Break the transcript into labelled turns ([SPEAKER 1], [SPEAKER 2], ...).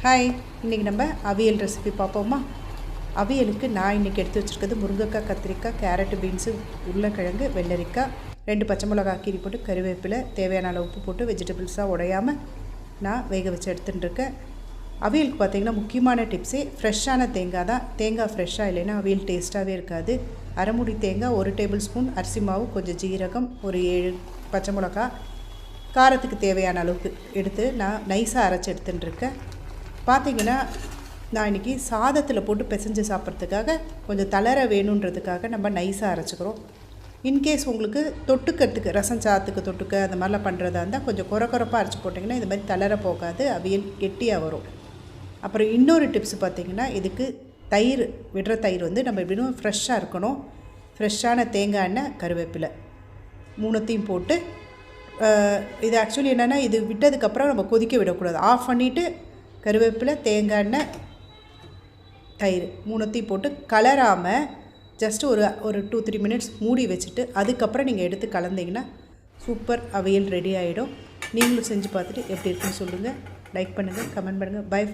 [SPEAKER 1] Hi, இன்றைக்கி நம்ம அவியல் recipe பார்ப்போமா? அவியலுக்கு நான் இன்றைக்கி எடுத்து வச்சுருக்கிறது முருங்கைக்காய், கத்திரிக்காய், கேரட்டு, பீன்ஸு, உருளைக்கிழங்கு, வெள்ளரிக்காய், 2 பச்சை மிளகாய் கீரி போட்டு, கருவேப்பிலை, தேவையான அளவு உப்பு போட்டு வெஜிடபிள்ஸாக உடையாமல் நான் வேக வச்சு எடுத்துட்டுருக்கேன். அவியலுக்கு பார்த்திங்கன்னா முக்கியமான டிப்ஸே ஃப்ரெஷ்ஷான தேங்காய் தான். தேங்காய் ஃப்ரெஷ்ஷாக இல்லைன்னா அவியல் டேஸ்ட்டாகவே இருக்காது. அரைமுடி தேங்காய், 1 டேபிள் ஸ்பூன் அரிசி மாவு, கொஞ்சம் ஜீரகம், ஒரு 7 பச்சை மிளகாய், காரத்துக்கு தேவையான அளவுக்கு எடுத்து நான் நைஸாக அரைச்சி எடுத்துட்டுருக்கேன். பார்த்திங்கன்னா நான் இன்றைக்கி சாதத்தில் போட்டு பிசைஞ்சு சாப்பிட்றதுக்காக கொஞ்சம் தளர வேணுன்றதுக்காக நம்ம நைஸாக அரைச்சிக்கிறோம். இன்கேஸ் உங்களுக்கு தொட்டுக்கிறதுக்கு ரசம் சாதத்துக்கு தொட்டுக்க அந்த மாதிரிலாம் பண்ணுறதா இருந்தால் கொஞ்சம் குறப்பாக அரைச்சி போட்டிங்கன்னா இது மாதிரி தளர போகாது, அவியல் கெட்டியாக வரும். அப்புறம் இன்னொரு டிப்ஸ் பார்த்திங்கன்னா, இதுக்கு தயிர் விடுற தயிர் வந்து நம்ம எப்படின்னு ஃப்ரெஷ்ஷாக இருக்கணும். ஃப்ரெஷ்ஷான தேங்காய் எண்ணெய், கருவேப்பிலை 3த்தையும் போட்டு இது ஆக்சுவலி என்னென்னா, இது விட்டதுக்கப்புறம் நம்ம கொதிக்க விடக்கூடாது. ஆஃப் பண்ணிவிட்டு கருவேப்பிலை, தேங்காய் எண்ணெய், தயிர் 3த்தையும் போட்டு கலராமல் ஜஸ்ட் ஒரு 2-3 மினிட்ஸ் மூடி வச்சுட்டு அதுக்கப்புறம் நீங்கள் எடுத்து கலந்தீங்கன்னா சூப்பர் அவியல் ரெடி ஆகிடும். நீங்களும் செஞ்சு பார்த்துட்டு எப்படி இருக்குன்னு சொல்லுங்கள். லைக் பண்ணுங்கள், கமெண்ட் பண்ணுங்கள். பை.